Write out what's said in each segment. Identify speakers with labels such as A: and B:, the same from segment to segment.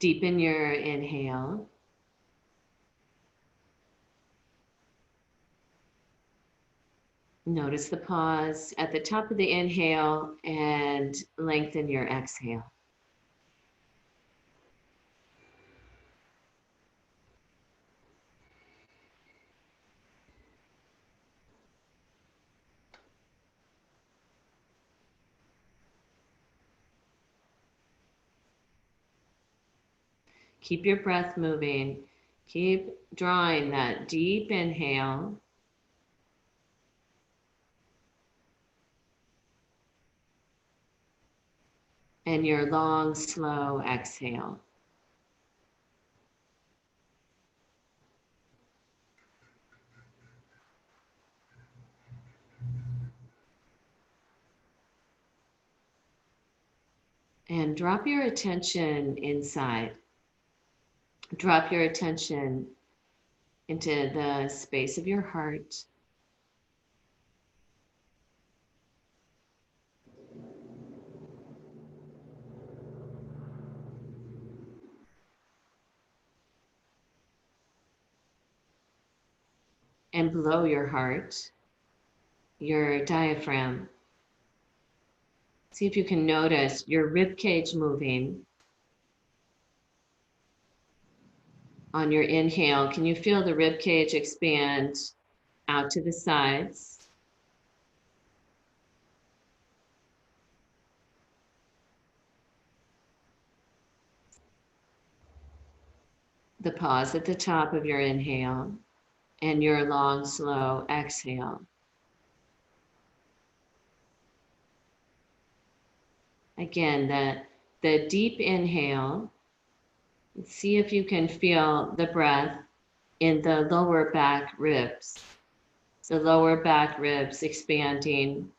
A: Deepen your inhale. Notice the pause at the top of the inhale and lengthen your exhale. Keep your breath moving. Keep drawing that deep inhale. And your long, slow exhale. And drop your attention inside. Drop your attention into the space of your heart. And below your heart, your diaphragm. See if you can notice your rib cage moving. On your inhale, can you feel the rib cage expand out to the sides? The pause at the top of your inhale and your long, slow exhale. Again, the deep inhale. See if you can feel the breath in the lower back ribs. The lower back ribs expanding,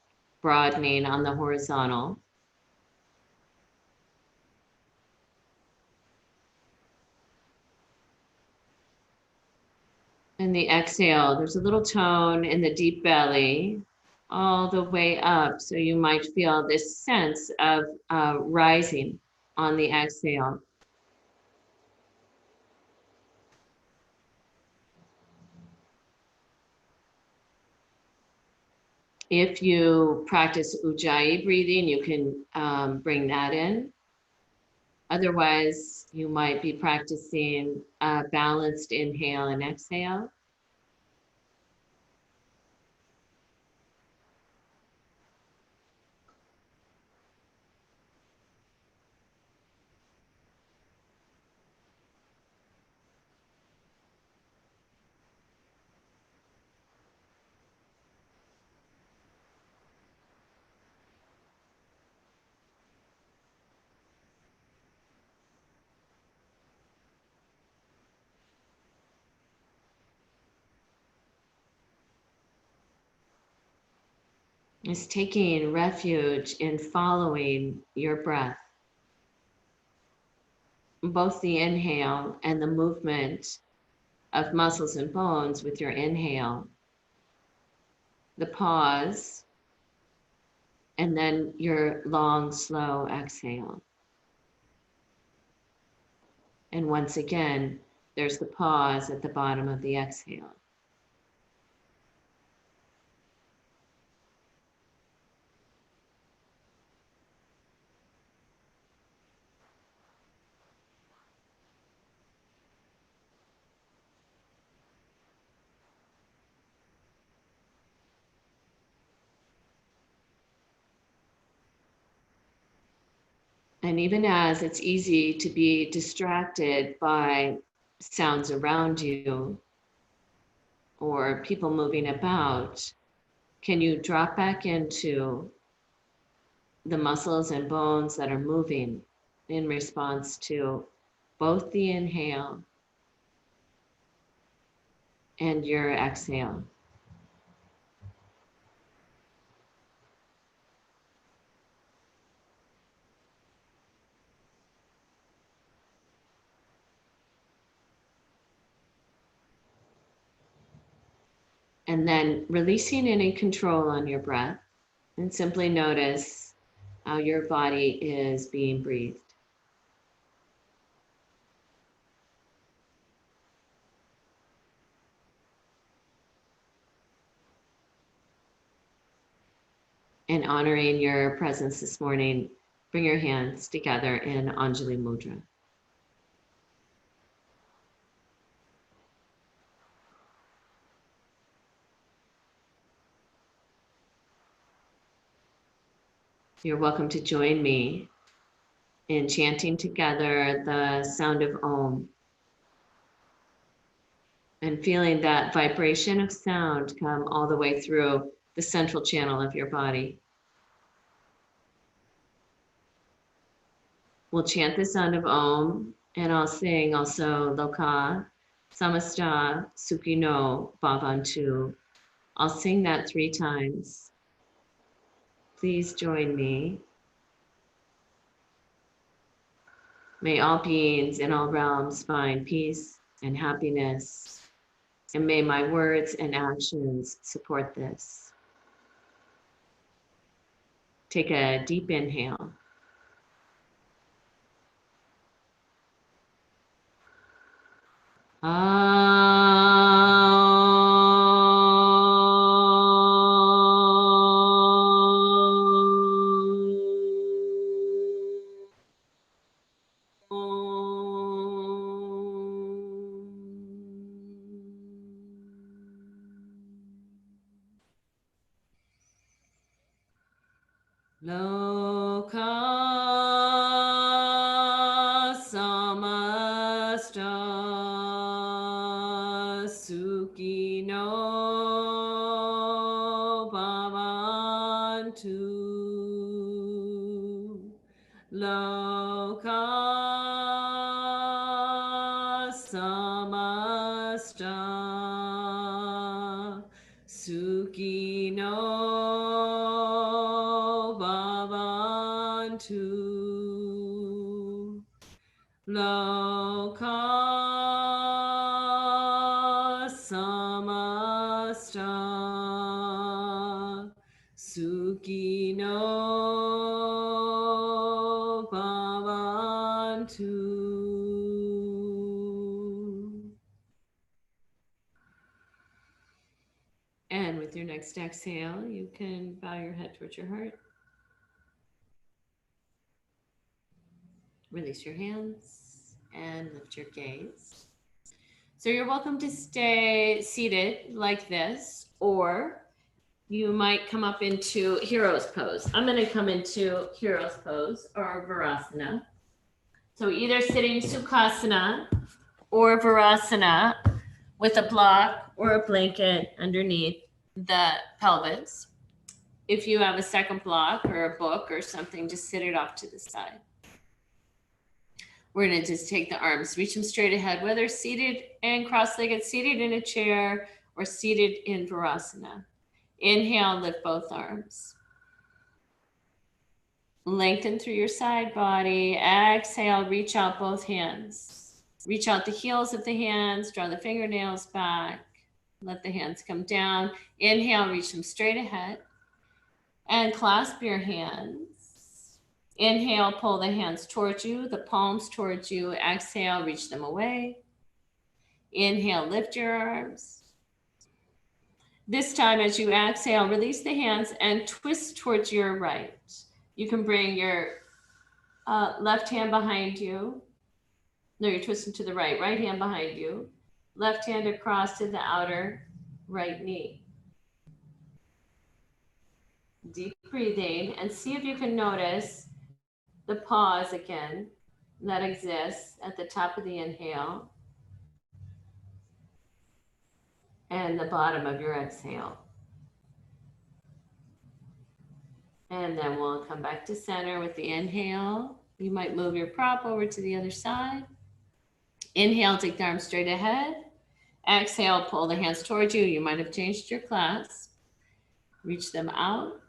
A: broadening on the horizontal. And the exhale, there's a little tone in the deep belly all the way up. So you might feel this sense of rising on the exhale. If you practice Ujjayi breathing, you can bring that in. Otherwise, you might be practicing a balanced inhale and exhale. Is taking refuge in following your breath. Both the inhale and the movement of muscles and bones with your inhale. The pause, and then your long, slow exhale. And once again, there's the pause at the bottom of the exhale. And even as it's easy to be distracted by sounds around you or people moving about, can you drop back into the muscles and bones that are moving in response to both the inhale and your exhale? And then releasing any control on your breath, and simply notice how your body is being breathed. And honoring your presence this morning, bring your hands together in Anjali Mudra. You're welcome to join me in chanting together the sound of Om and feeling that vibration of sound come all the way through the central channel of your body. We'll chant the sound of Om, and I'll sing also Loka Samasta Sukhino Bhavantu. I'll sing that 3 times. Please join me. May all beings in all realms find peace and happiness, and may my words and actions support this. Take a deep inhale. Loka samasta sukhino bhavantu. Loka samasta sukhino bhavantu. Loka samasta sukhino bhavantu. And with your next exhale, you can bow your head towards your heart. Release your hands and lift your gaze. So you're welcome to stay seated like this, or you might come up into hero's pose. I'm going to come into hero's pose or Virasana. So either sitting Sukhasana or Virasana with a block or a blanket underneath the pelvis. If you have a second block or a book or something, just sit it off to the side. We're going to just take the arms, reach them straight ahead, whether seated and cross-legged, seated in a chair or seated in Virasana. Inhale, lift both arms. Lengthen through your side body. Exhale, reach out both hands. Reach out the heels of the hands, draw the fingernails back. Let the hands come down. Inhale, reach them straight ahead. And clasp your hands. Inhale, pull the hands towards you, the palms towards you. Exhale, reach them away. Inhale, lift your arms. This time, as you exhale, release the hands and twist towards your right. You can bring your left hand behind you. No, you're twisting to the right. Right hand behind you. Left hand across to the outer right knee. Deep breathing, and see if you can notice the pause again that exists at the top of the inhale and the bottom of your exhale. And then we'll come back to center with the inhale. You might move your prop over to the other side. Inhale, take the arms straight ahead. Exhale, pull the hands towards you. You might have changed your clasp. Reach them out.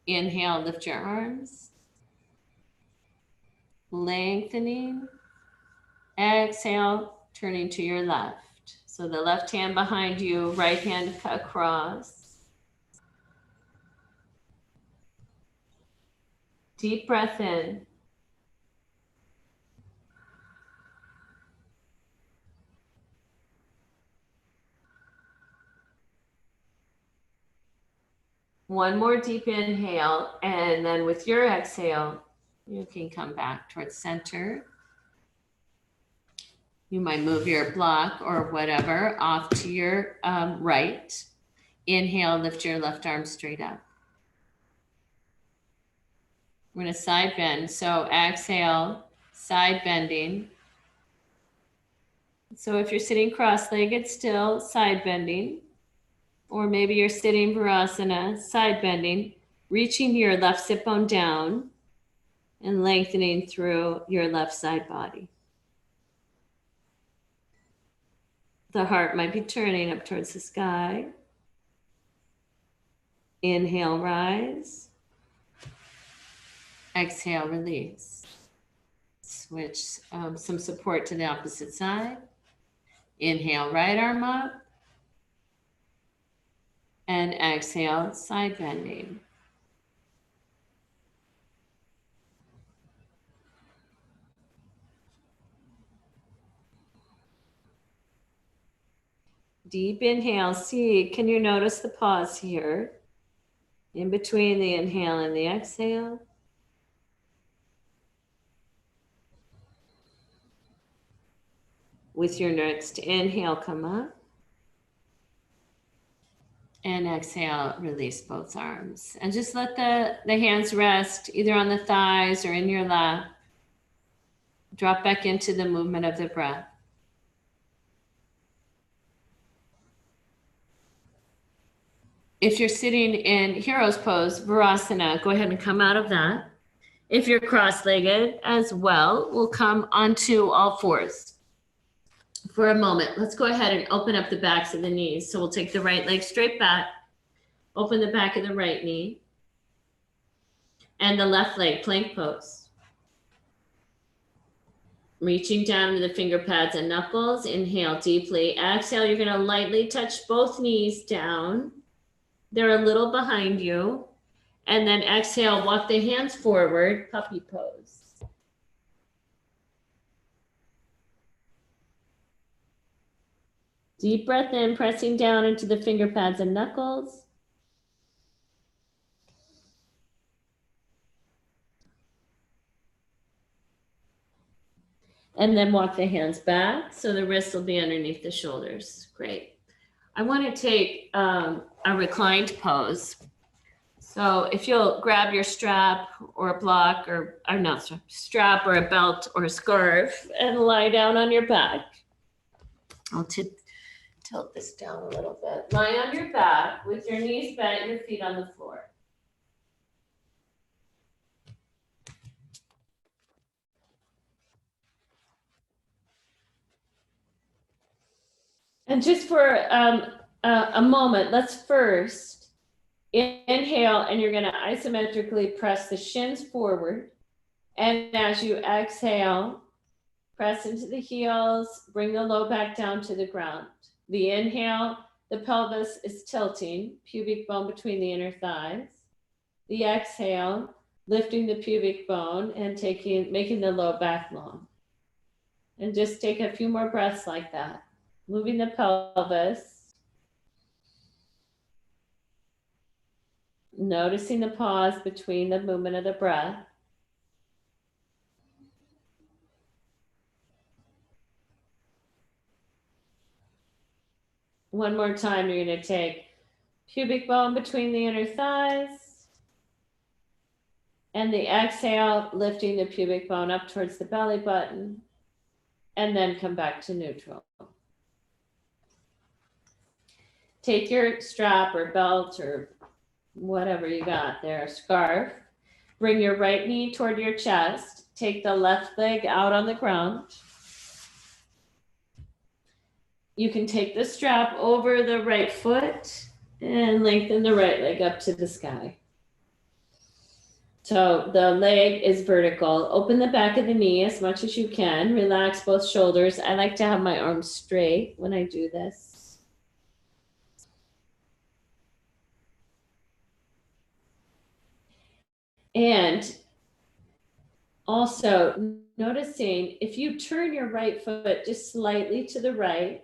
A: Inhale, lift your arms. Lengthening. Exhale, turning to your left. So the left hand behind you, right hand across. Deep breath in. One more deep inhale, and then with your exhale, you can come back towards center. You might move your block or whatever off to your right. Inhale, lift your left arm straight up. We're going to side bend. So exhale, side bending. So if you're sitting cross-legged still, side bending, or maybe you're sitting Virasana, side bending, reaching your left sit bone down and lengthening through your left side body. The heart might be turning up towards the sky. Inhale, rise. Exhale, release. Switch some support to the opposite side. Inhale, right arm up. And exhale, side bending. Deep inhale. See, can you notice the pause here? In between the inhale and the exhale. With your next inhale, come up. And exhale, release both arms. And just let the hands rest either on the thighs or in your lap. Drop back into the movement of the breath. If you're sitting in hero's pose, Virasana, go ahead and come out of that. If you're cross-legged as well, we'll come onto all fours. For a moment, let's go ahead and open up the backs of the knees. So we'll take the right leg straight back, open the back of the right knee, and the left leg, plank pose. Reaching down to the finger pads and knuckles, inhale deeply. Exhale, you're gonna lightly touch both knees down. They're a little behind you. And then exhale, walk the hands forward, puppy pose. Deep breath in, pressing down into the finger pads and knuckles. And then walk the hands back so the wrists will be underneath the shoulders. Great. I want to take a reclined pose. So if you'll grab your strap or a block or not strap or a belt or a scarf and lie down on your back. I'll tilt this down a little bit. Lie on your back with your knees bent, your feet on the floor. And just for a moment, let's first inhale, and you're going to isometrically press the shins forward. And as you exhale, press into the heels, bring the low back down to the ground. The inhale, the pelvis is tilting, pubic bone between the inner thighs. The exhale, lifting the pubic bone and making the low back long. And just take a few more breaths like that. Moving the pelvis. Noticing the pause between the movement of the breath. One more time, you're going to take pubic bone between the inner thighs. And the exhale, lifting the pubic bone up towards the belly button. And then come back to neutral. Take your strap or belt or whatever you got there, scarf. Bring your right knee toward your chest. Take the left leg out on the ground. You can take the strap over the right foot and lengthen the right leg up to the sky. So the leg is vertical. Open the back of the knee as much as you can. Relax both shoulders. I like to have my arms straight when I do this. And also noticing if you turn your right foot just slightly to the right,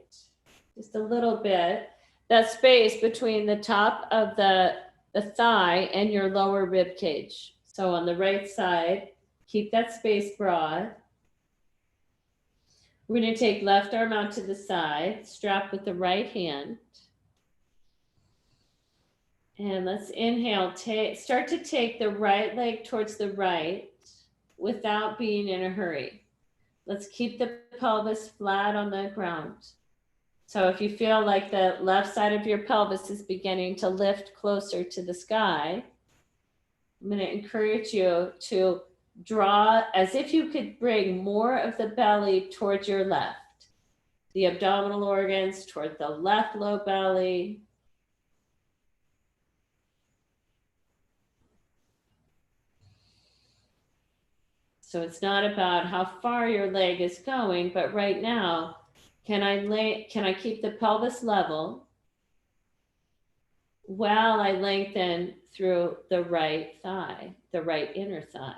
A: just a little bit, that space between the top of the
B: the thigh and your lower rib cage. So on the right side, keep that space broad. We're going to take left arm out to the side, strap with the right hand. And let's inhale, start to take the right leg towards the right without being in a hurry. Let's keep the pelvis flat on the ground. So if you feel like the left side of your pelvis is beginning to lift closer to the sky, I'm going to encourage you to draw as if you could bring more of the belly towards your left, the abdominal organs toward the left low belly. So it's not about how far your leg is going, but right now, can I keep the pelvis level while I lengthen through the right thigh, the right inner thigh?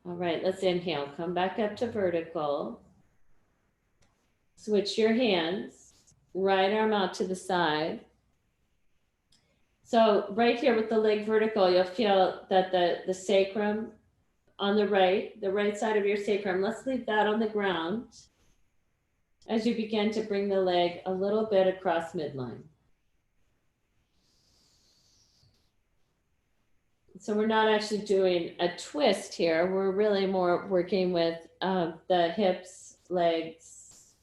B: All right, let's inhale, come back up to vertical. Switch your hands, right arm out to the side. So right here with the leg vertical, you'll feel that the sacrum on the right side of your sacrum, let's leave that on the ground as you begin to bring the leg a little bit across midline. So we're not actually doing a twist here. We're really more working with the hips, legs,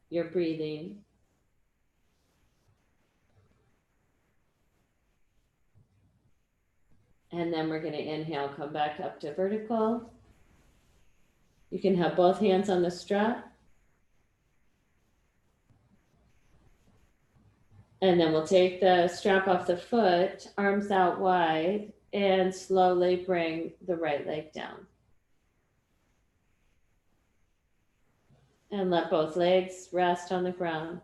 B: your breathing. And then we're going to inhale, come back up to vertical. You can have both hands on the strap. And then we'll take the strap off the foot, arms out wide, and slowly bring the right leg down. And let both legs rest on the ground.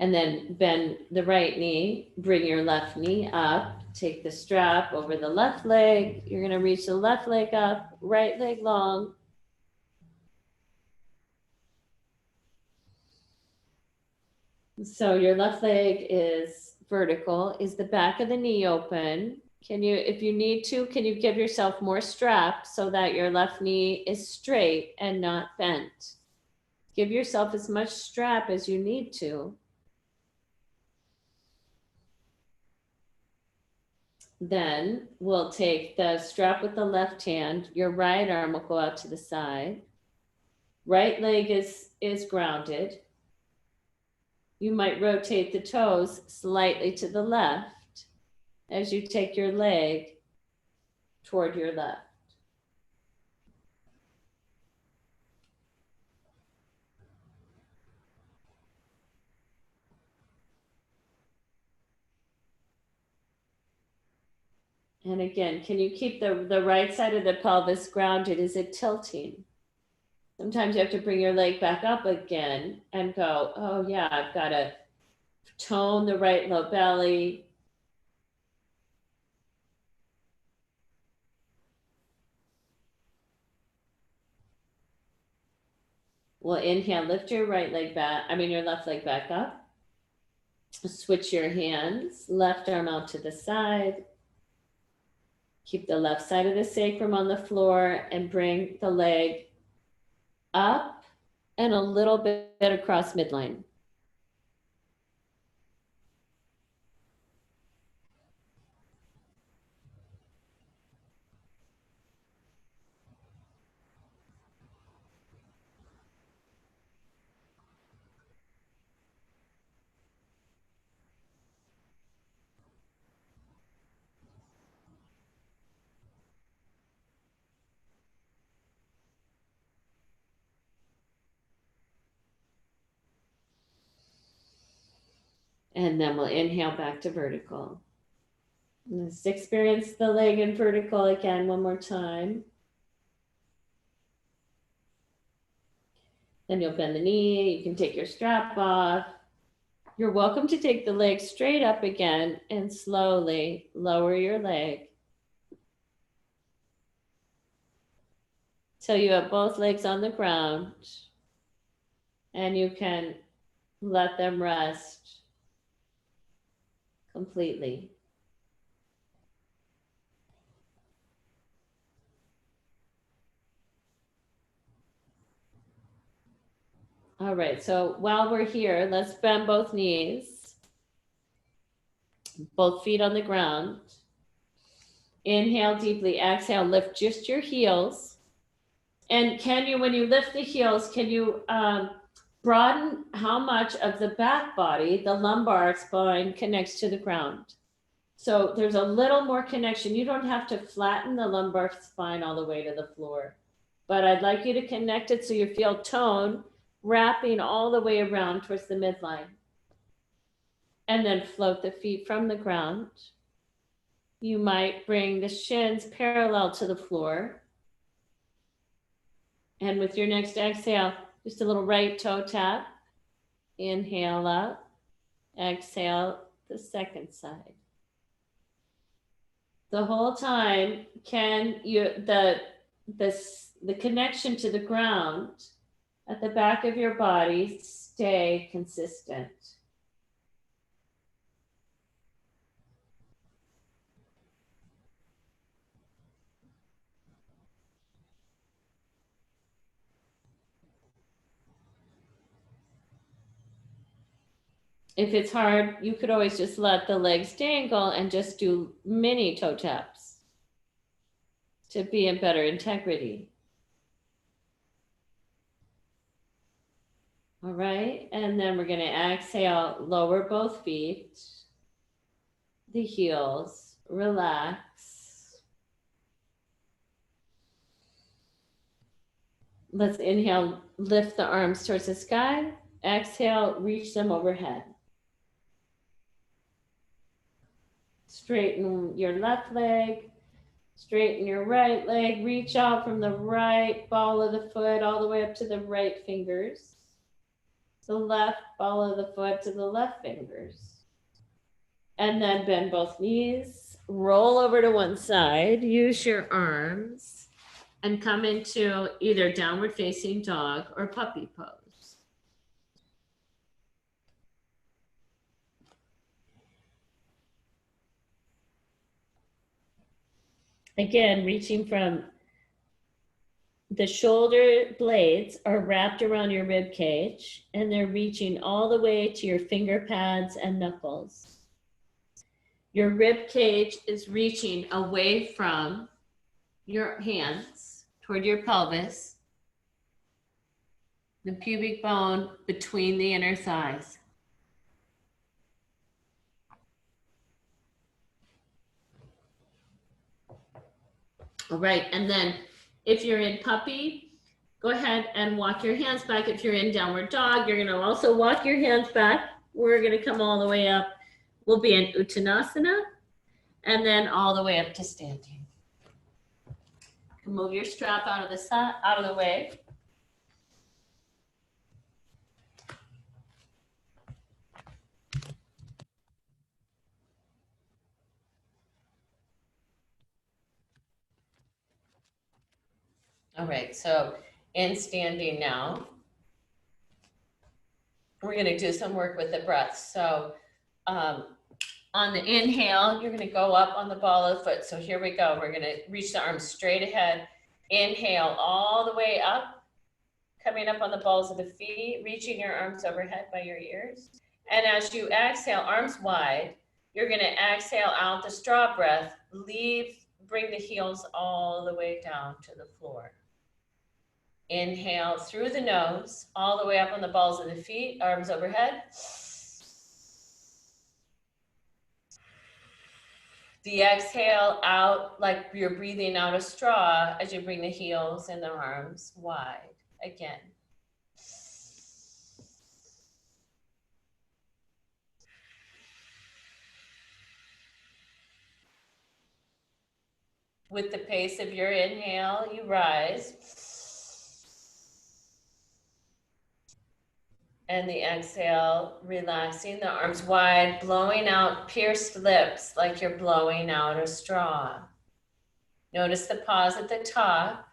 B: And then bend the right knee, bring your left knee up, take the strap over the left leg. You're going to reach the left leg up, right leg long. So your left leg is vertical. Is the back of the knee open? Can you, if you need to, can you give yourself more strap so that your left knee is straight and not bent? Give yourself as much strap as you need to. Then we'll take the strap with the left hand. Your right arm will go out to the side. Right leg is grounded. You might rotate the toes slightly to the left as you take your leg toward your left. And again, can you keep the right side of the pelvis grounded? Is it tilting? Sometimes you have to bring your leg back up again and go, oh yeah, I've got to tone the right low belly. We'll inhale, lift your right leg back, your left leg back up. Switch your hands, left arm out to the side. Keep the left side of the sacrum on the floor and bring the leg up and a little bit across midline. And then we'll inhale back to vertical. Let's experience the leg in vertical again one more time. Then you'll bend the knee, you can take your strap off. You're welcome to take the leg straight up again and slowly lower your leg till you have both legs on the ground and you can let them rest completely. All right, so while we're here, let's bend both knees, both feet on the ground. Inhale deeply, exhale, lift just your heels. And can you, when you lift the heels, can you broaden how much of the back body, the lumbar spine, connects to the ground? So there's a little more connection. You don't have to flatten the lumbar spine all the way to the floor, but I'd like you to connect it so you feel tone wrapping all the way around towards the midline. And then float the feet from the ground. You might bring the shins parallel to the floor. And with your next exhale, just a little right toe tap. Inhale up, exhale the second side. The whole time, can you, the connection to the ground at the back of your body stay consistent? If it's hard, you could always just let the legs dangle and just do mini toe taps to be in better integrity. All right, and then we're gonna exhale, lower both feet, the heels, relax. Let's inhale, lift the arms towards the sky. Exhale, reach them overhead. Straighten your left leg, straighten your right leg, reach out from the right ball of the foot all the way up to the right fingers. The left ball of the foot to the left fingers. And then bend both knees, roll over to one side, use your arms, and come into either downward facing dog or puppy pose. Again, reaching from the shoulder blades are wrapped around your rib cage and they're reaching all the way to your finger pads and knuckles. Your rib cage is reaching away from your hands toward your pelvis, the pubic bone between the inner thighs. All right, and then if you're in puppy, go ahead and walk your hands back. If you're in downward dog, you're gonna also walk your hands back. We're gonna come all the way up. We'll be in Uttanasana, and then all the way up to standing. Move your strap out of the way. All right, so in standing now, we're gonna do some work with the breath. So on the inhale, you're gonna go up on the ball of the foot. So here we go. We're gonna reach the arms straight ahead. Inhale all the way up, coming up on the balls of the feet, reaching your arms overhead by your ears. And as you exhale, arms wide, you're gonna exhale out the straw breath, bring the heels all the way down to the floor. Inhale through the nose, all the way up on the balls of the feet, arms overhead. The exhale out like you're breathing out a straw as you bring the heels and the arms wide again. With the pace of your inhale, you rise. And the exhale, relaxing the arms wide, blowing out pierced lips like you're blowing out a straw. Notice the pause at the top.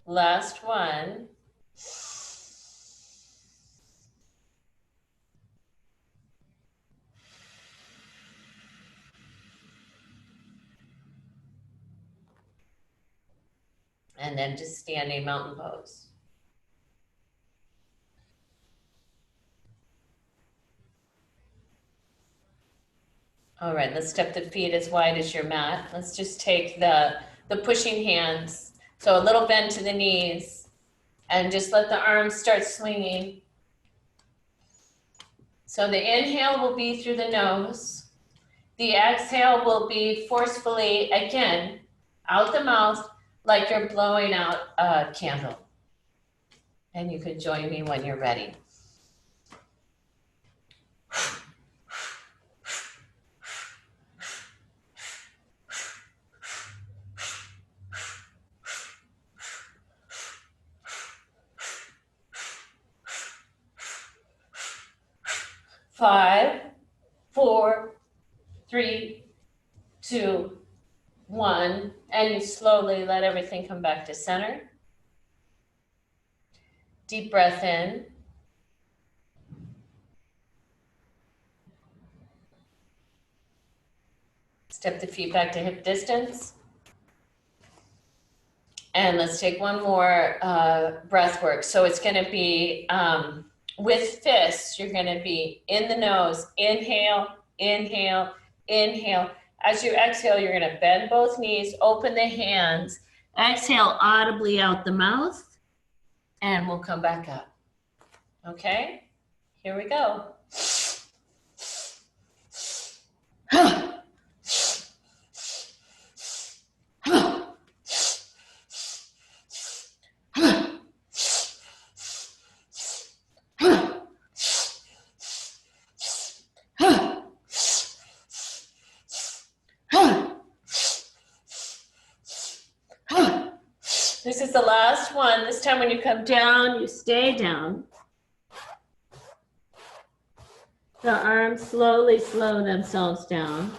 B: Last one. And then just standing mountain pose. All right, let's step the feet as wide as your mat. Let's just take the pushing hands. So a little bend to the knees and just let the arms start swinging. So the inhale will be through the nose. The exhale will be forcefully, again, out the mouth like you're blowing out a candle. And you could join me when you're ready. Five, 4, 3, 2, 1, and you slowly let everything come back to center. Deep breath in. Step the feet back to hip distance. And let's take one more breath work. So it's going to be with fists, you're going to be in the nose, inhale, inhale, inhale. As you exhale, you're going to bend both knees, open the hands, exhale audibly out the mouth, and we'll come back up. Okay, here we go. This is the last one. This time when you come down, you stay down. The arms slowly slow themselves down.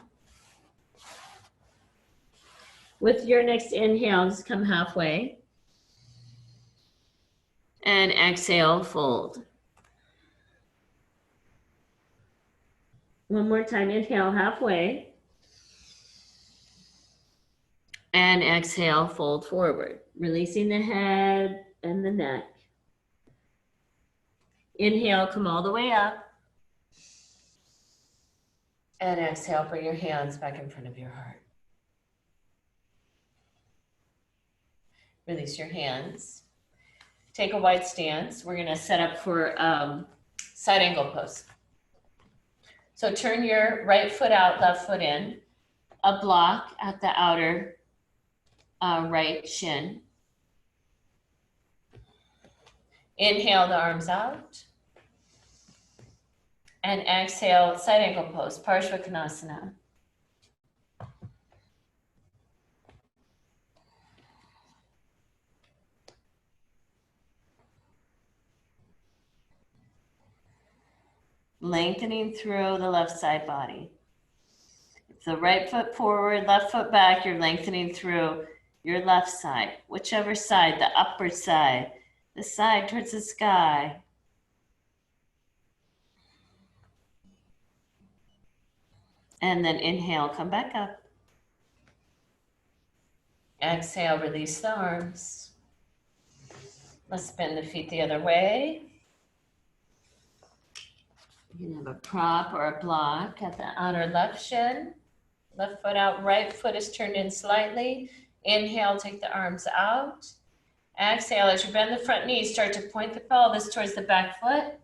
B: With your next inhale, just come halfway. And exhale, fold. One more time, inhale halfway. And exhale, fold forward, releasing the head and the neck. Inhale, come all the way up. And exhale, bring your hands back in front of your heart. Release your hands. Take a wide stance. We're gonna set up for side angle pose. So turn your right foot out, left foot in. A block at the outer right shin. Inhale the arms out. And exhale, side angle pose, Parshvakonasana. Lengthening through the left side body. If the right foot forward, left foot back, you're lengthening through your left side, whichever side, the upper side, the side towards the sky. And then inhale, come back up. Exhale, release the arms. Let's bend the feet the other way. You can have a prop or a block at the outer left shin. Left foot out, right foot is turned in slightly. Inhale, take the arms out. Exhale, as you bend the front knee, start to point the pelvis towards the back foot.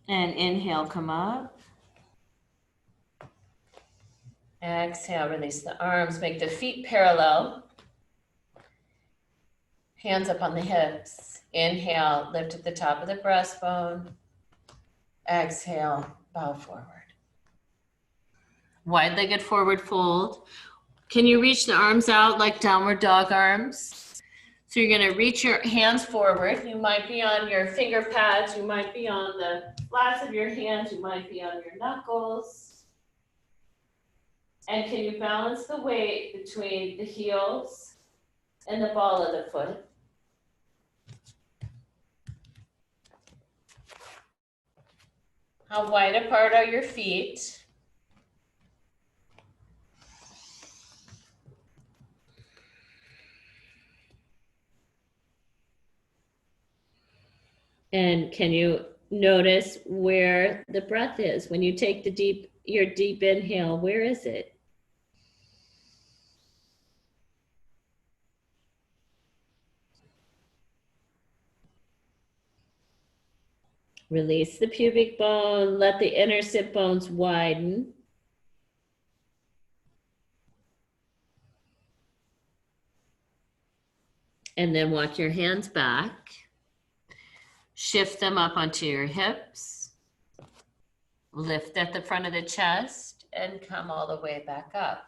B: And inhale, come up. Exhale, release the arms, make the feet parallel. Hands up on the hips. Inhale, lift at the top of the breastbone. Exhale, bow forward. Wide-legged forward fold. Can you reach the arms out like downward dog arms? So you're gonna reach your hands forward. You might be on your finger pads. You might be on the flats of your hands. You might be on your knuckles. And can you balance the weight between the heels and the ball of the foot? How wide apart are your feet? And can you notice where the breath is? When you take your deep inhale, where is it? Release the pubic bone, let the inner sit bones widen. And then walk your hands back. Shift them up onto your hips. Lift at the front of the chest and come all the way back up.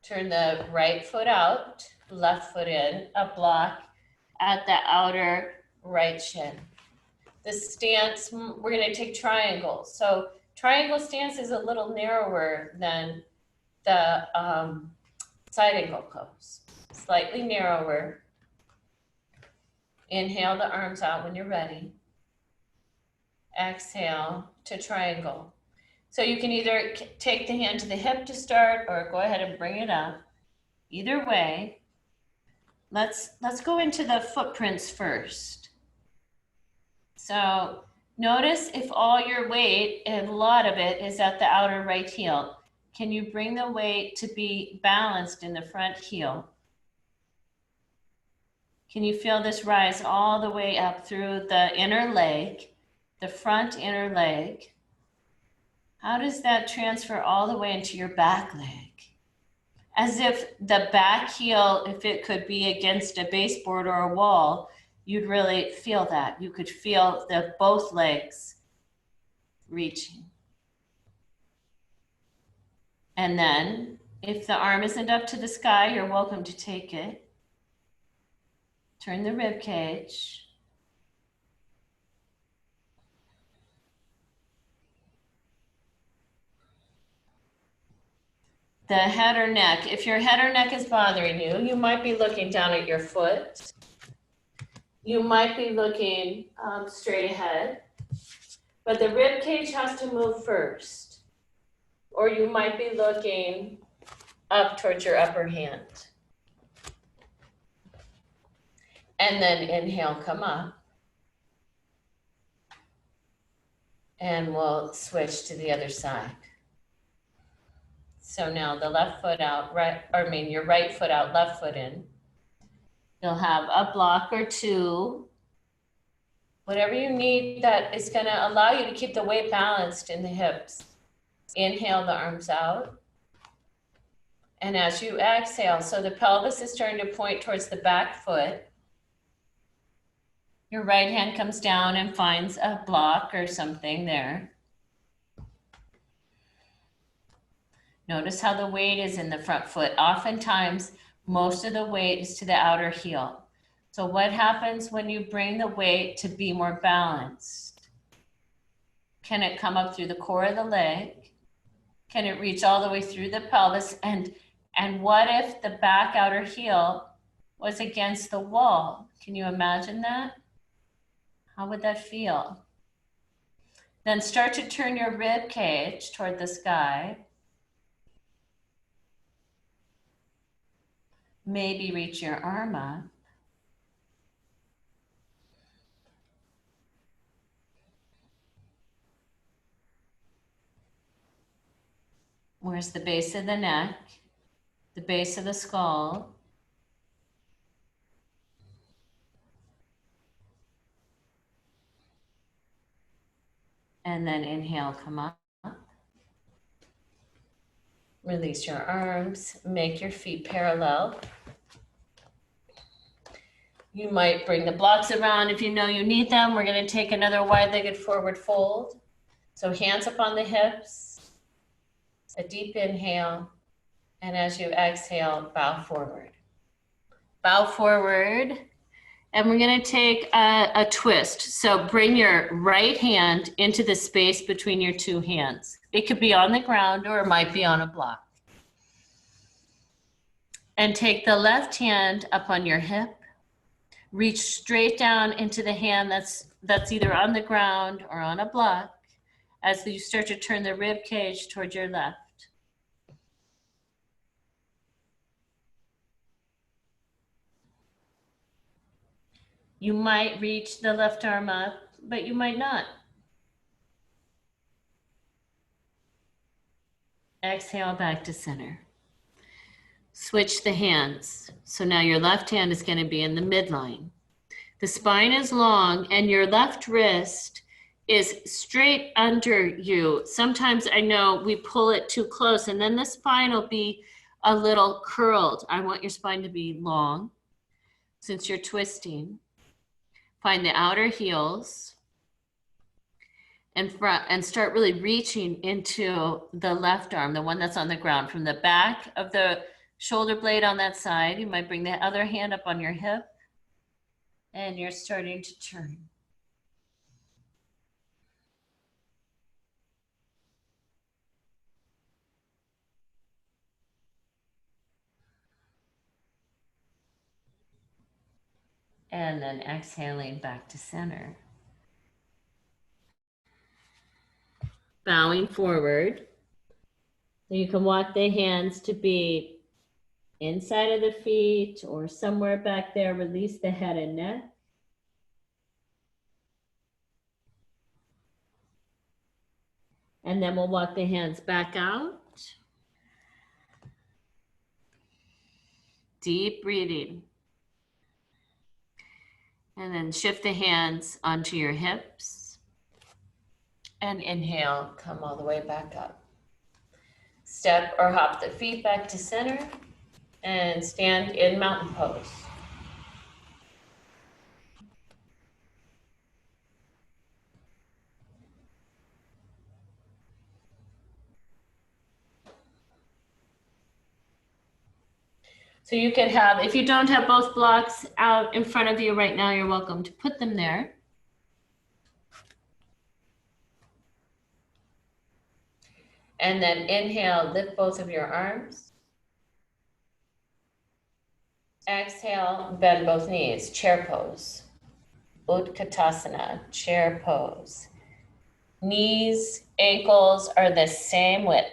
B: Turn the right foot out, left foot in, a block at the outer right shin. The stance, we're going to take triangle. So triangle stance is a little narrower than the side angle pose. Slightly narrower. Inhale the arms out when you're ready. Exhale to triangle. So you can either take the hand to the hip to start or go ahead and bring it up. Either way, let's go into the footprints first. So notice if all your weight, and a lot of it, is at the outer right heel. Can you bring the weight to be balanced in the front heel? Can you feel this rise all the way up through the inner leg, the front inner leg? How does that transfer all the way into your back leg? As if the back heel, if it could be against a baseboard or a wall, you'd really feel that. You could feel both legs reaching. And then if the arm isn't up to the sky, you're welcome to take it. Turn the rib cage. The head or neck. If your head or neck is bothering you, you might be looking down at your foot. You might be looking straight ahead. But the rib cage has to move first. Or you might be looking up towards your upper hand. And then inhale, come up. And we'll switch to the other side. So now the left foot out, your right foot out, left foot in. You'll have a block or two. Whatever you need that is gonna allow you to keep the weight balanced in the hips. Inhale the arms out. And as you exhale, so the pelvis is starting to point towards the back foot. Your right hand comes down and finds a block or something there. Notice how the weight is in the front foot. Oftentimes, most of the weight is to the outer heel. So what happens when you bring the weight to be more balanced? Can it come up through the core of the leg? Can it reach all the way through the pelvis? And what if the back outer heel was against the wall? Can you imagine that? How would that feel? Then start to turn your rib cage toward the sky. Maybe reach your arm up. Where's the base of the neck, the base of the skull? And then inhale, come up. Release your arms, make your feet parallel. You might bring the blocks around if you know you need them. We're going to take another wide-legged forward fold. So hands up on the hips, a deep inhale, and as you exhale, bow forward. Bow forward, and we're going to take a twist. So bring your right hand into the space between your two hands. It could be on the ground or it might be on a block. And take the left hand up on your hip. Reach straight down into the hand that's either on the ground or on a block as you start to turn the rib cage toward your left. You might reach the left arm up, but you might not. Exhale back to center. Switch the hands. So now your left hand is going to be in the midline. The spine is long and your left wrist is straight under you. Sometimes I know we pull it too close and then the spine will be a little curled. I want your spine to be long since you're twisting. Find the outer heels and start really reaching into the left arm, the one that's on the ground. From the back of the shoulder blade on that side, you might bring the other hand up on your hip and you're starting to turn. And then exhaling back to center. Bowing forward. So you can walk the hands to be inside of the feet or somewhere back there. Release the head and neck. And then we'll walk the hands back out. Deep breathing. And then shift the hands onto your hips. And inhale, come all the way back up. Step or hop the feet back to center and stand in mountain pose. So you could have, if you don't have both blocks out in front of you right now, you're welcome to put them there. And then inhale, lift both of your arms. Exhale, bend both knees, chair pose. Utkatasana, chair pose. Knees, ankles are the same width.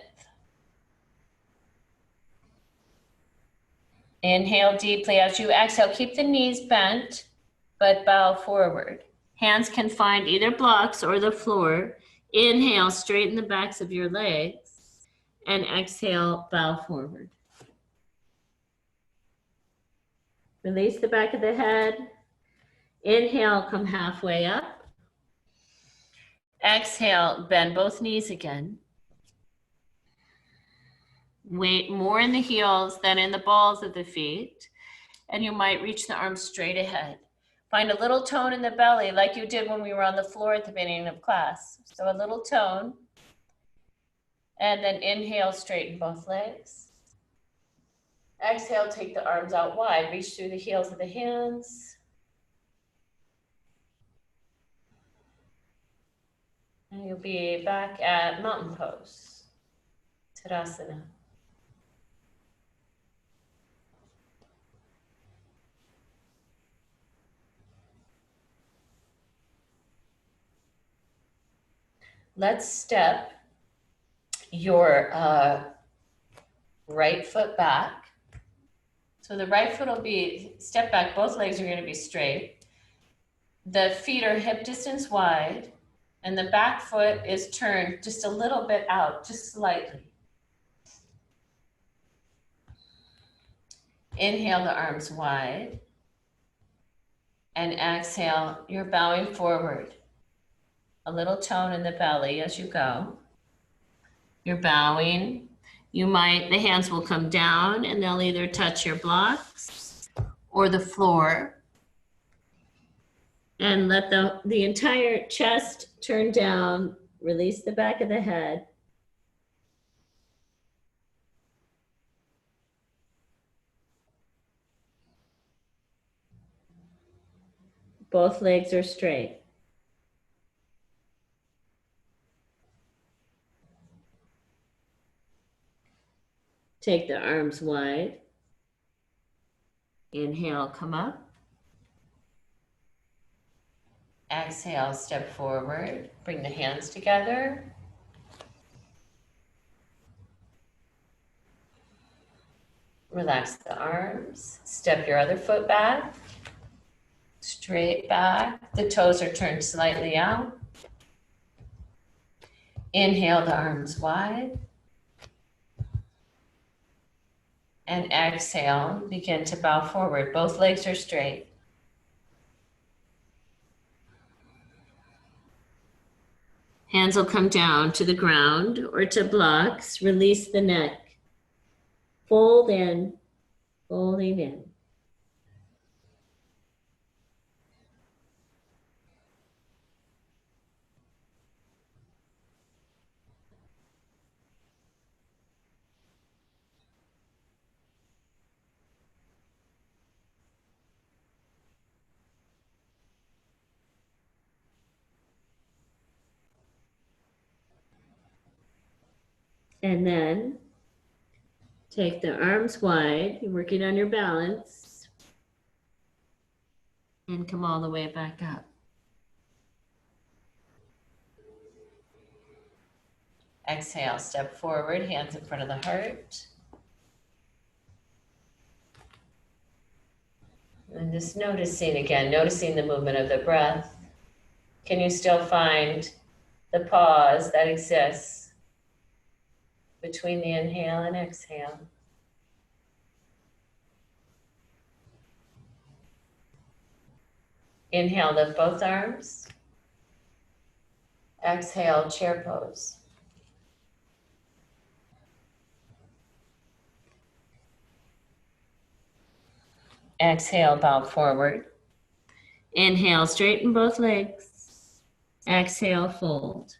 B: Inhale deeply as you exhale. Keep the knees bent, but bow forward. Hands can find either blocks or the floor. Inhale, straighten the backs of your legs. And exhale, bow forward. Release the back of the head. Inhale, come halfway up. Exhale, bend both knees again. Weight more in the heels than in the balls of the feet. And you might reach the arms straight ahead. Find a little tone in the belly like you did when we were on the floor at the beginning of class. So a little tone. And then inhale, straighten both legs. Exhale, take the arms out wide. Reach through the heels of the hands. And you'll be back at mountain pose, Tadasana. let's step your right foot back. So the right foot will be step back, both legs are going to be straight. The feet are hip distance wide, and the back foot is turned just a little bit out, just slightly. Inhale the arms wide, and exhale, you're bowing forward. A little tone in the belly as you go. You're bowing. The hands will come down and they'll either touch your blocks or the floor. And let the entire chest turn down. Release the back of the head. Both legs are straight. Take the arms wide. Inhale, come up. Exhale, step forward. Bring the hands together. Relax the arms. Step your other foot back. Straight back. The toes are turned slightly out. Inhale the arms wide. And exhale, begin to bow forward. Both legs are straight. Hands will come down to the ground or to blocks. Release the neck. Fold in, folding in. And then take the arms wide, you're working on your balance, and come all the way back up. Exhale, step forward, hands in front of the heart. And just noticing the movement of the breath. Can you still find the pause that exists between the inhale and exhale? Inhale, lift both arms. Exhale, chair pose. Exhale, bow forward. Inhale, straighten both legs. Exhale, fold.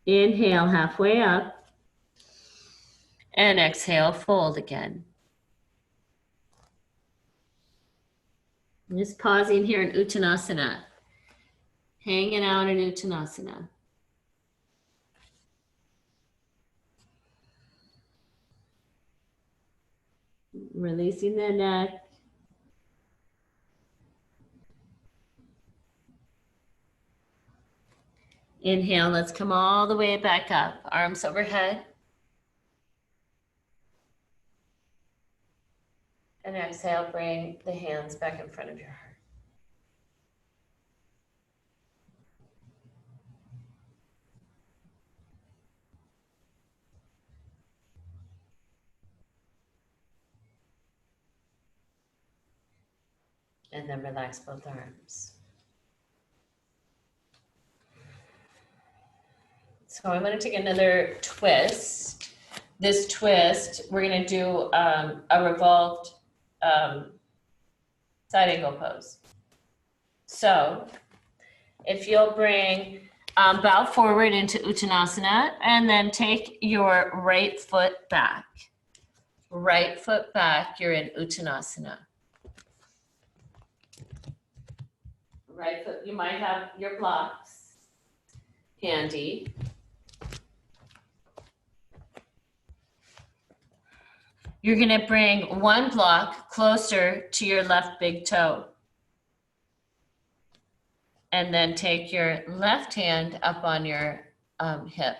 B: Inhale, halfway up. And exhale, fold again. Just pausing here in Uttanasana. Hanging out in Uttanasana. Releasing the neck. Inhale, let's come all the way back up. Arms overhead. And exhale, bring the hands back in front of your heart. And then relax both arms. So I'm going to take another twist. This twist, we're going to do a revolved side angle pose. So if you'll bring, bow forward into Uttanasana and then take your right foot back. Right foot back, you're in Uttanasana. Right foot, you might have your blocks handy. You're going to bring one block closer to your left big toe. And then take your left hand up on your hip.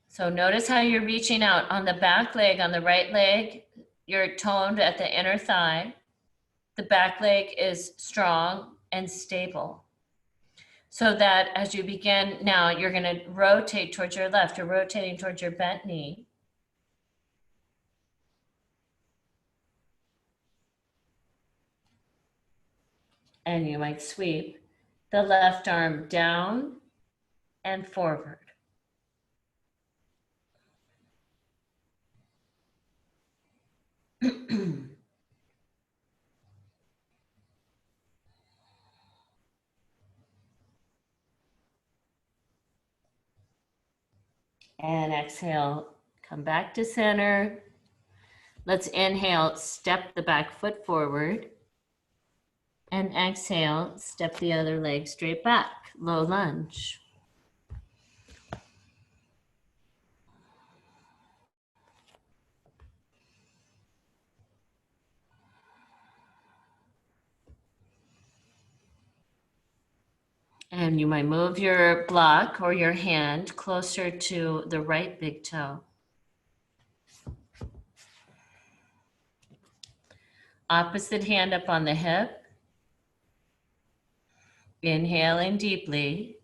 B: So notice how you're reaching out on the back leg, on the right leg, you're toned at the inner thigh. The back leg is strong and stable. So that as you begin now, you're going to rotate towards your left. You're rotating towards your bent knee. And you might sweep the left arm down and forward. And exhale, come back to center. Let's inhale, step the back foot forward. And exhale, step the other leg straight back, low lunge. And you might move your block or your hand closer to the right big toe. Opposite hand up on the hip. Inhaling deeply.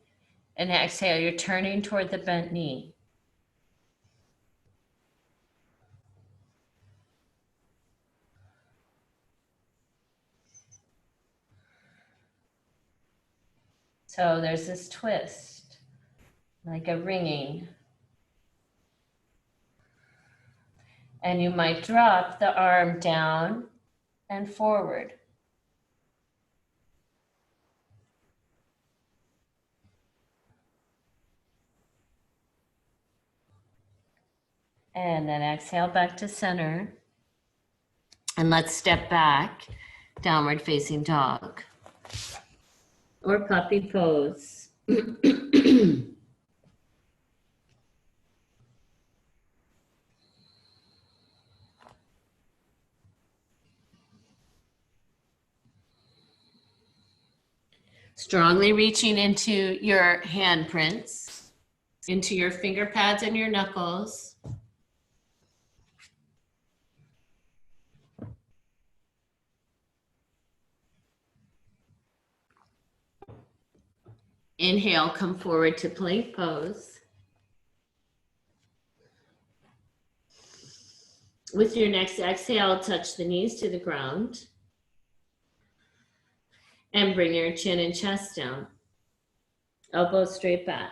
B: And exhale, you're turning toward the bent knee. So there's this twist, like a ringing. And you might drop the arm down and forward. And then exhale back to center. And let's step back, downward facing dog. Or puppy pose. Strongly reaching into your handprints, into your finger pads and your knuckles. Inhale, come forward to plank pose. With your next exhale, touch the knees to the ground. And bring your chin and chest down. Elbows straight back.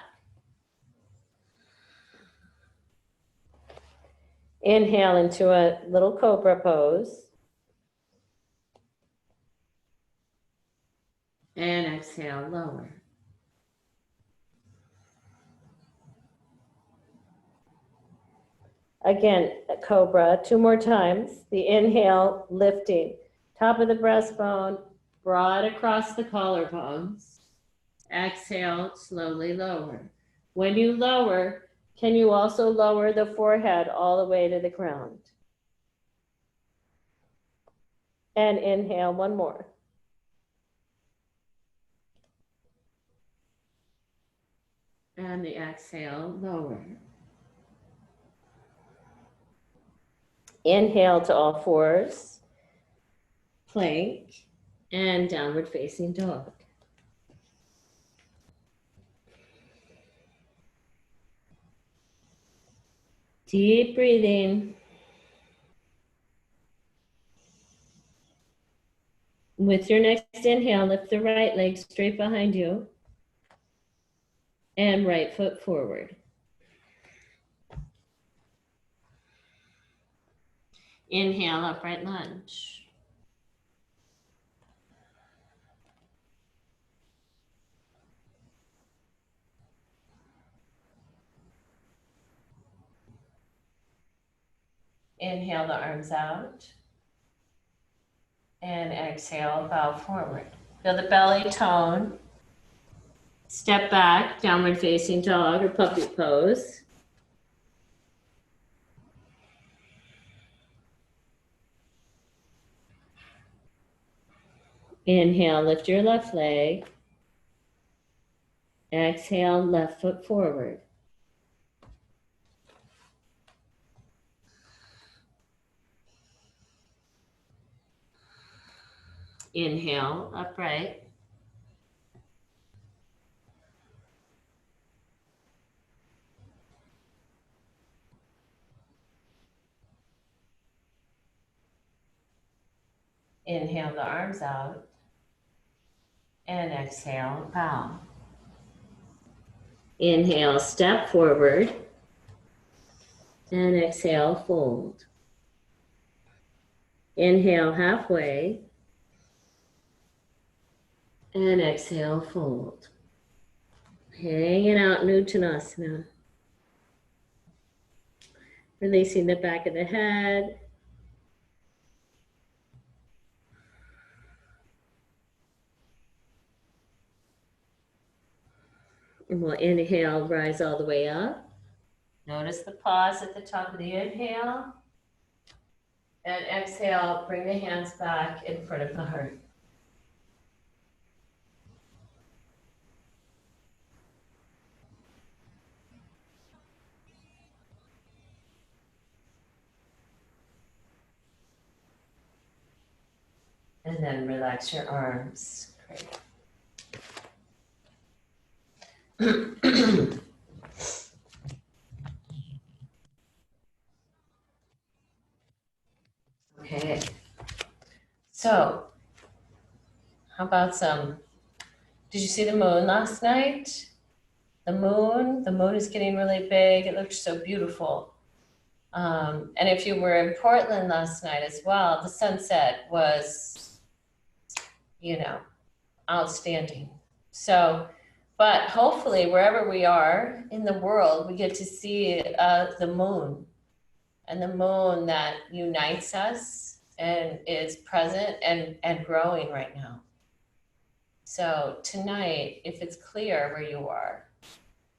B: Inhale into a little cobra pose. And exhale, lower. Again, a cobra, 2 more times. The inhale, lifting. Top of the breastbone, broad across the collarbones. Exhale, slowly lower. When you lower, can you also lower the forehead all the way to the ground? And inhale, 1 more. And the exhale, lower. Inhale to all fours, plank, and downward facing dog. Deep breathing. With your next inhale, lift the right leg straight behind you and right foot forward. Inhale, upright lunge. Inhale the arms out. And exhale, bow forward. Feel the belly tone. Step back, downward facing dog or puppy pose. Inhale, lift your left leg. Exhale, left foot forward. Inhale, upright. Inhale the arms out. And exhale, bow. Inhale, step forward. And exhale, fold. Inhale, halfway. And exhale, fold. Hanging out in Uttanasana. Releasing the back of the head. And we'll inhale, rise all the way up. Notice the pause at the top of the inhale. And exhale, bring the hands back in front of the heart. And then relax your arms. Great. Okay. So, how about did you see the moon last night? The moon is getting really big. It looked so beautiful. And if you were in Portland last night as well, the sunset was, outstanding. So, but hopefully wherever we are in the world, we get to see the moon, and the moon that unites us and is present and growing right now. So tonight, if it's clear where you are,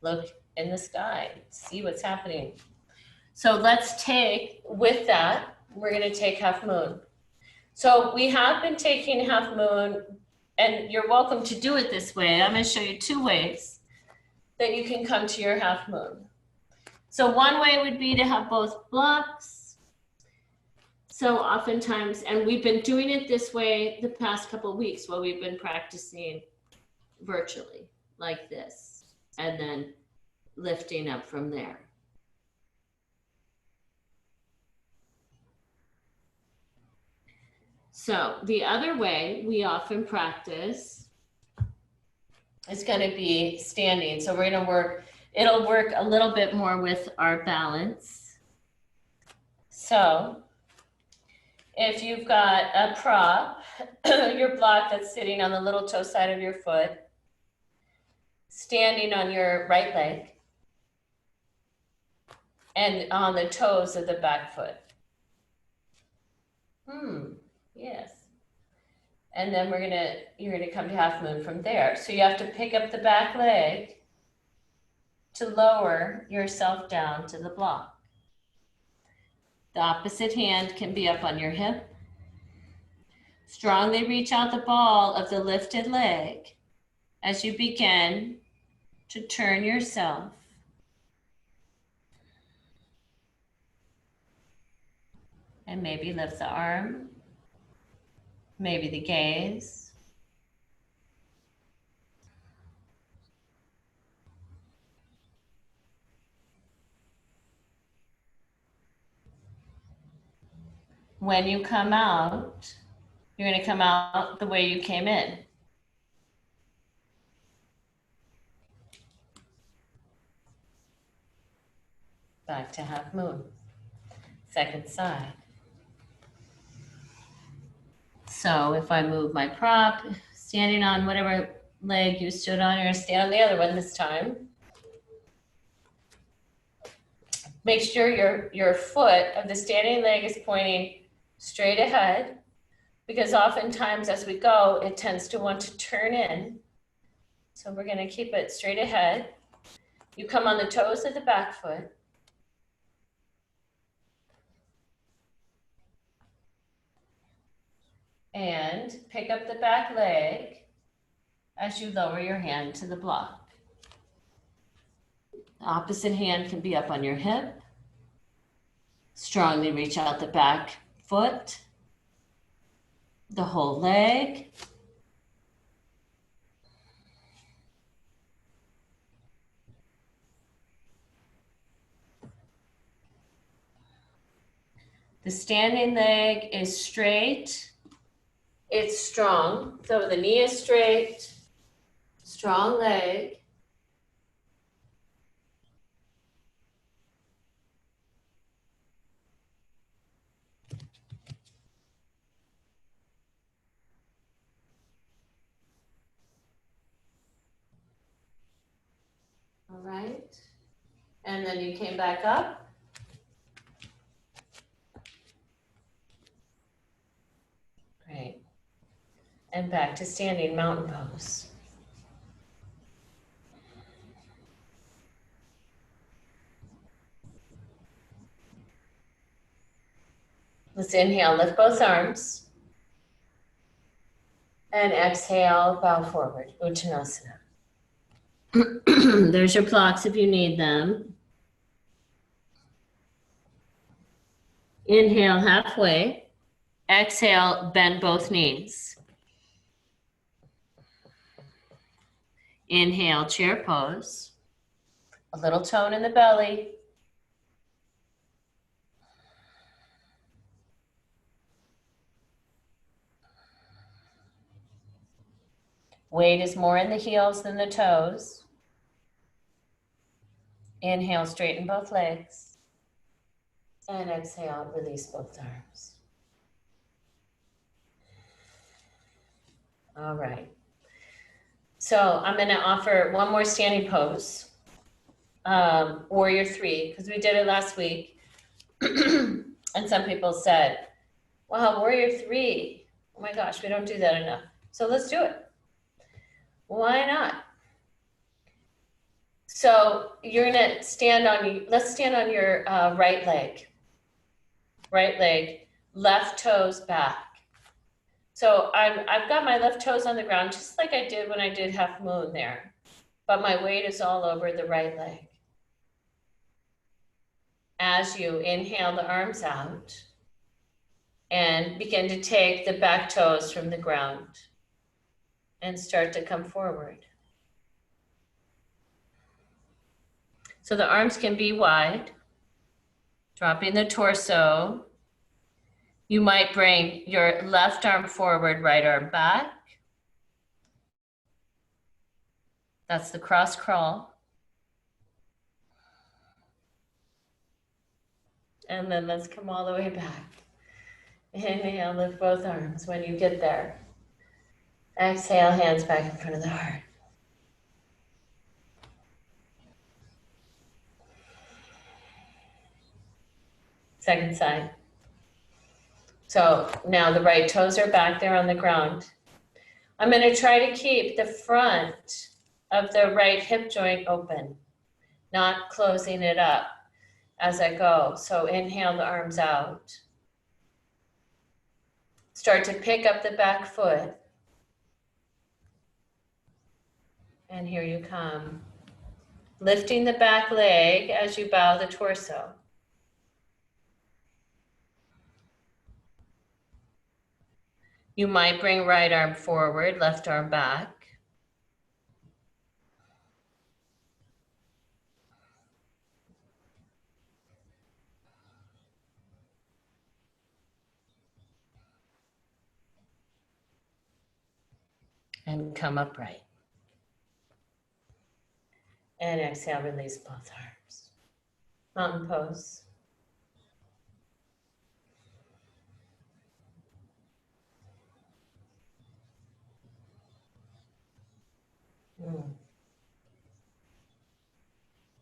B: look in the sky, see what's happening. So let's take, with that, we're going to take half moon. So we have been taking half moon, and you're welcome to do it this way. I'm going to show you 2 ways that you can come to your half moon. So one way would be to have both blocks. So oftentimes, and we've been doing it this way the past couple of weeks while we've been practicing virtually like this, and then lifting up from there. So the other way we often practice is going to be standing. So we're going to work, it'll work a little bit more with our balance. So if you've got a prop, your block that's sitting on the little toe side of your foot, standing on your right leg and on the toes of the back foot. Yes. And then you're gonna come to half moon from there. So you have to pick up the back leg to lower yourself down to the block. The opposite hand can be up on your hip. Strongly reach out the ball of the lifted leg as you begin to turn yourself. And maybe lift the arm, maybe the gaze. When you come out, you're going to come out the way you came in. Back to half moon. Second side. So if I move my prop, standing on whatever leg you stood on, you're going to stand on the other one this time. Make sure your foot of the standing leg is pointing straight ahead, because oftentimes as we go, it tends to want to turn in. So we're going to keep it straight ahead. You come on the toes of the back foot. And pick up the back leg as you lower your hand to the block. The opposite hand can be up on your hip. Strongly reach out the back foot, the whole leg. The standing leg is straight. It's strong. So the knee is straight, strong leg. All right. And then you came back up. Great. And back to standing mountain pose. Let's inhale, lift both arms. And exhale, bow forward, Uttanasana. There's your blocks if you need them. Inhale halfway. Exhale, bend both knees. Inhale, chair pose. A little tone in the belly. Weight is more in the heels than the toes. Inhale, straighten both legs. And exhale, release both arms. All right. So I'm going to offer one more standing pose, Warrior 3, because we did it last week. And some people said, wow, Warrior 3, oh my gosh, we don't do that enough. So let's do it. Why not? So you're going to stand on, let's stand on your right leg, left toes back. So I've got my left toes on the ground, just like I did when I did half moon there, but my weight is all over the right leg. As you inhale the arms out and begin to take the back toes from the ground and start to come forward. So the arms can be wide, dropping the torso. You might bring your left arm forward, right arm back. That's the cross crawl. And then let's come all the way back. Inhale, lift both arms when you get there. Exhale, hands back in front of the heart. Second side. So now the right toes are back there on the ground. I'm going to try to keep the front of the right hip joint open, not closing it up as I go. So inhale the arms out. Start to pick up the back foot. And here you come. Lifting the back leg as you bow the torso. You might bring right arm forward, left arm back. And come upright. And exhale, release both arms. Mountain pose.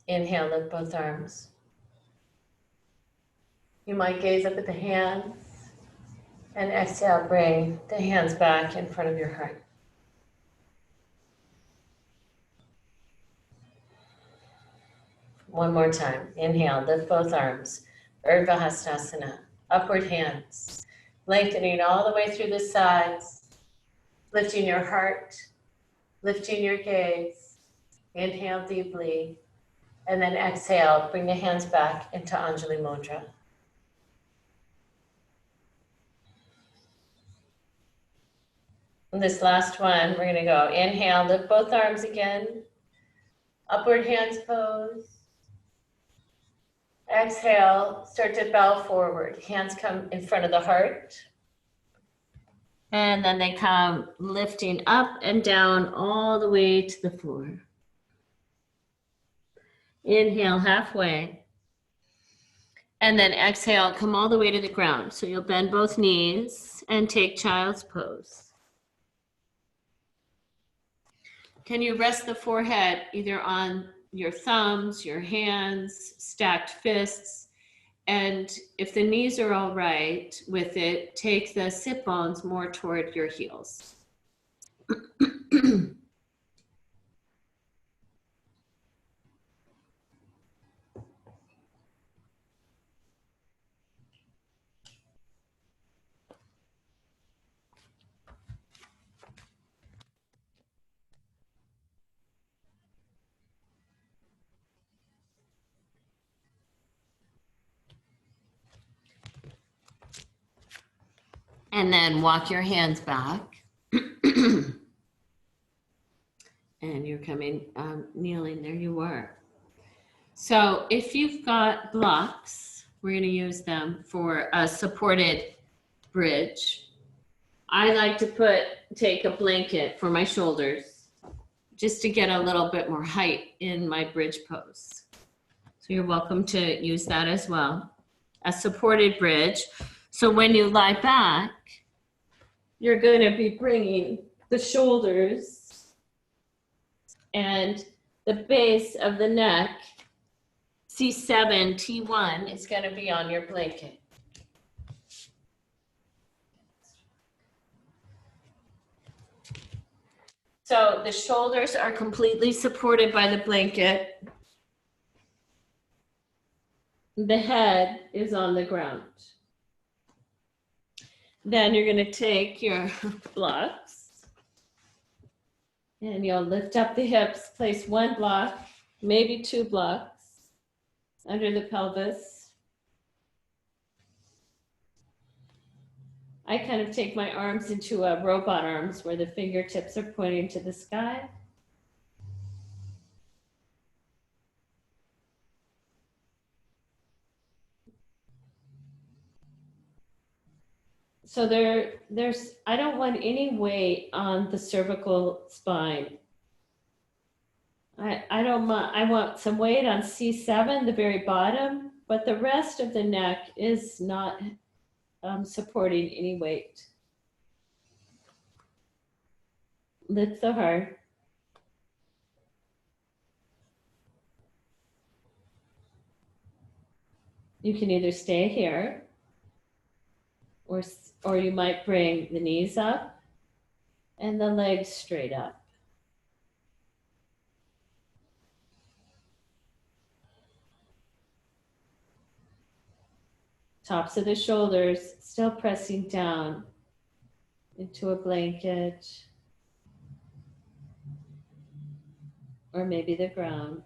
B: Inhale, lift both arms. You might gaze up at the hands. And exhale, bring the hands back in front of your heart. One more time. Inhale, lift both arms. Urdhva Hastasana. Upward hands. Lengthening all the way through the sides, lifting your heart, lifting your gaze. Inhale deeply, and then exhale, bring the hands back into Anjali Mudra. And this last one, we're gonna go inhale, lift both arms again, upward hands pose. Exhale, start to bow forward. Hands come in front of the heart. And then they come lifting up and down all the way to the floor. Inhale halfway. And then exhale, come all the way to the ground. So you'll bend both knees and take child's pose. Can you rest the forehead either on your thumbs, your hands, stacked fists? And if the knees are all right with it, take the sit bones more toward your heels. And then walk your hands back. And you're coming, kneeling, there you are. So if you've got blocks, we're gonna use them for a supported bridge. I like to take a blanket for my shoulders, just to get a little bit more height in my bridge pose. So you're welcome to use that as well. A supported bridge. So when you lie back, you're going to be bringing the shoulders and the base of the neck, C7, T1, is going to be on your blanket. So the shoulders are completely supported by the blanket. The head is on the ground. Then you're going to take your blocks and you'll lift up the hips, place one block, maybe two blocks under the pelvis. I kind of take my arms into a robot arms where the fingertips are pointing to the sky. So I don't want any weight on the cervical spine. I want some weight on C7, the very bottom, but the rest of the neck is not supporting any weight. Lift the heart. You can either stay here or you might bring the knees up and the legs straight up. Tops of the shoulders still pressing down into a blanket or maybe the ground.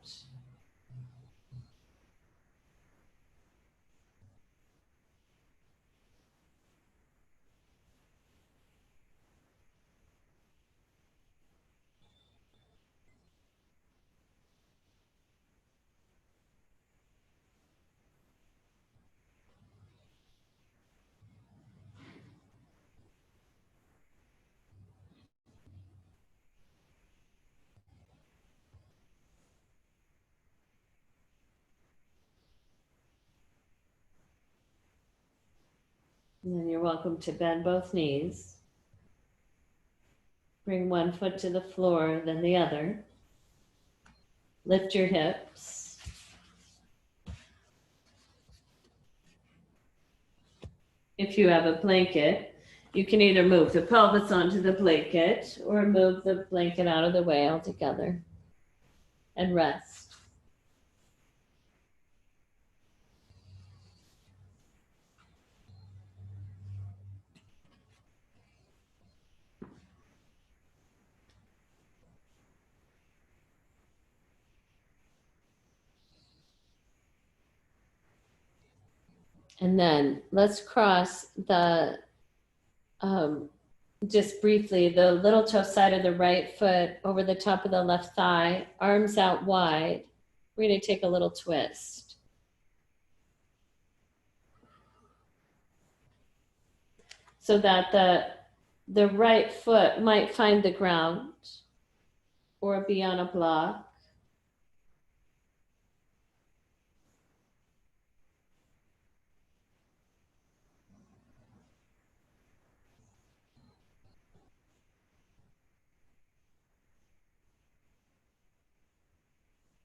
B: And then you're welcome to bend both knees. Bring one foot to the floor, then the other. Lift your hips. If you have a blanket, you can either move the pelvis onto the blanket or move the blanket out of the way altogether and rest. And then let's cross the, just briefly, the little toe side of the right foot over the top of the left thigh, arms out wide. We're going to take a little twist. So that the right foot might find the ground or be on a block.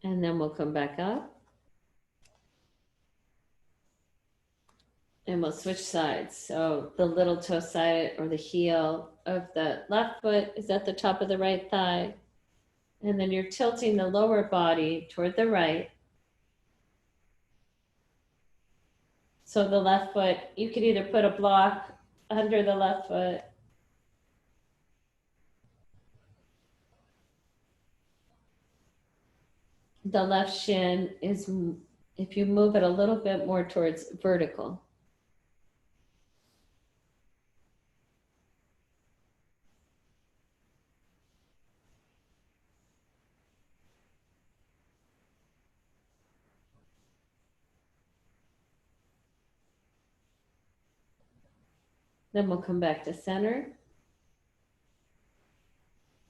B: And then we'll come back up. And we'll switch sides. So the little toe side or the heel of the left foot is at the top of the right thigh. And then you're tilting the lower body toward the right. So the left foot, you could either put a block under the left foot the left shin is, if you move it a little bit more towards vertical. Then we'll come back to center.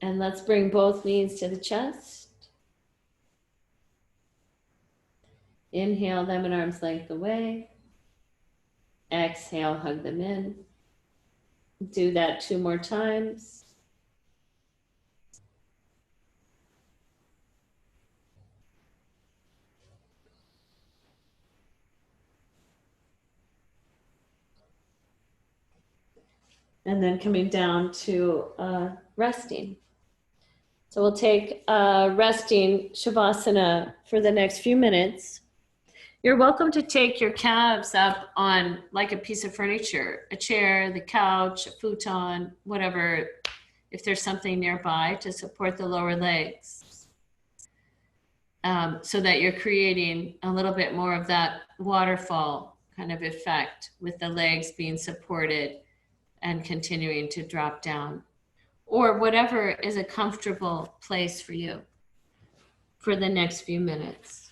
B: And let's bring both knees to the chest. Inhale them an arm's length away. Exhale, hug them in. Do that 2 more times. And then coming down to resting. So we'll take resting Shavasana for the next few minutes. You're welcome to take your calves up on like a piece of furniture, a chair, the couch, a futon, whatever, if there's something nearby to support the lower legs. So that you're creating a little bit more of that waterfall kind of effect with the legs being supported and continuing to drop down, or whatever is a comfortable place for you for the next few minutes.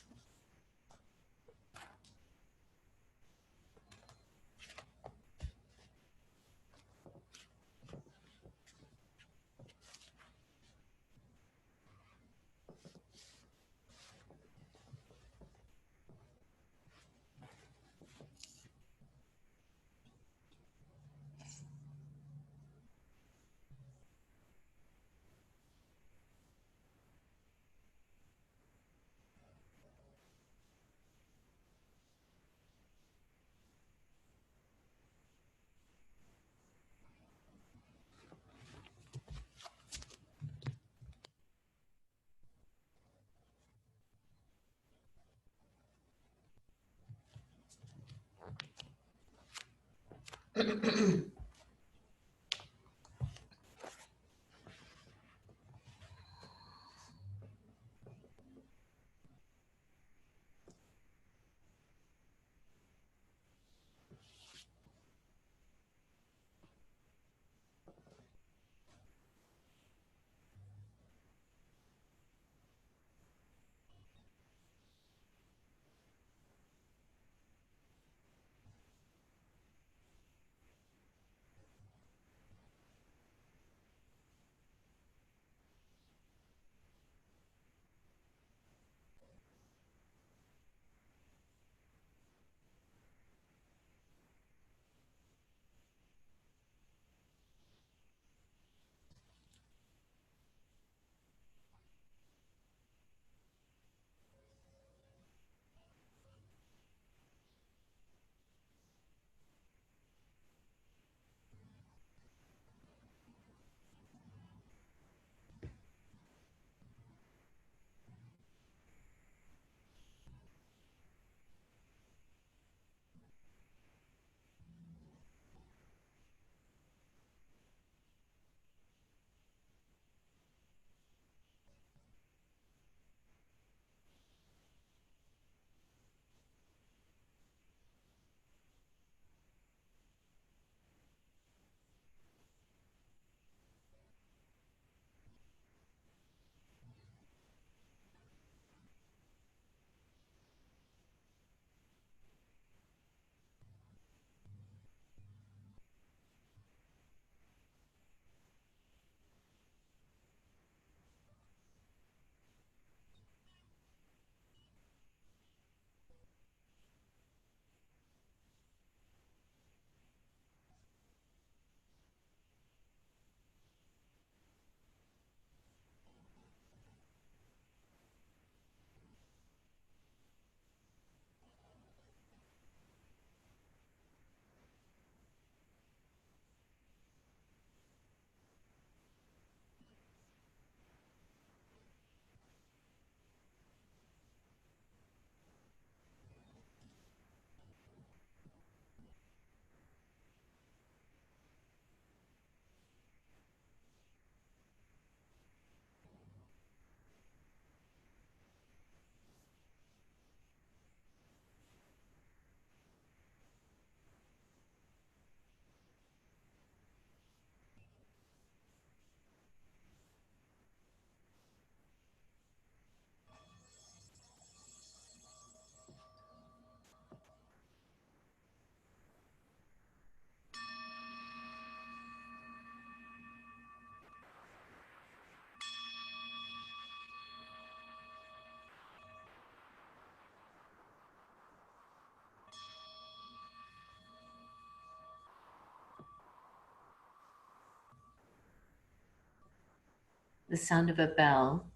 A: the sound of a bell,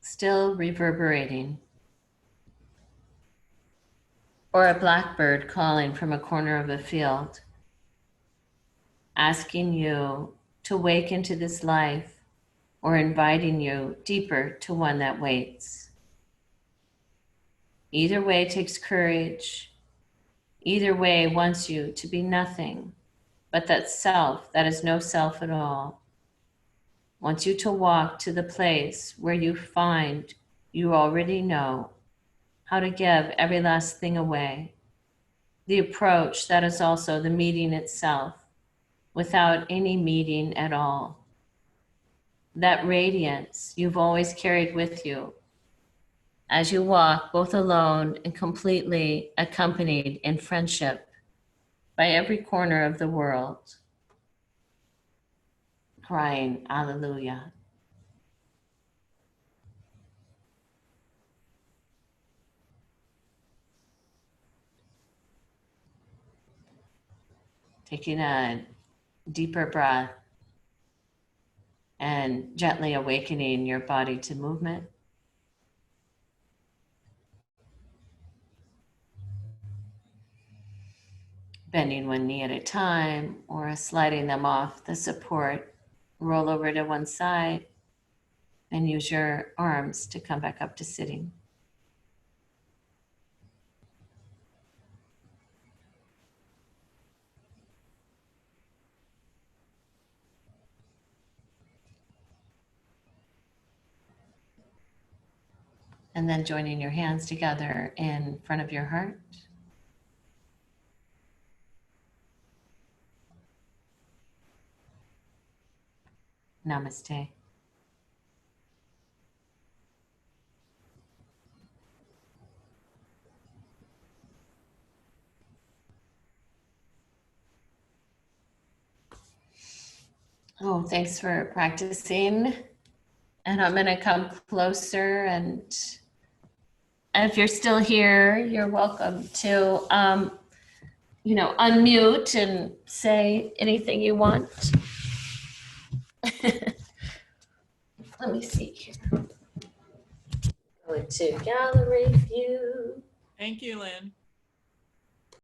A: still reverberating, or a blackbird calling from a corner of a field, asking you to wake into this life or inviting you deeper to one that waits. Either way takes courage. Either way wants you to be nothing but that self that is no self at all. Wants you to walk to the place where you find you already know how to give every last thing away. The approach that is also the meeting itself without any meeting at all. That radiance you've always carried with you as you walk both alone and completely accompanied in friendship by every corner of the world, crying, Alleluia. Taking a deeper breath and gently awakening your body to movement. Bending one knee at a time or sliding them off the support. Roll over to one side and use your arms to come back up to sitting. And then joining your hands together in front of your heart. Namaste. Oh, thanks for practicing. And I'm going to come closer, and if you're still here, you're welcome to, unmute and say anything you want. Let me see here. Go into gallery view.
C: Thank you, Lynn.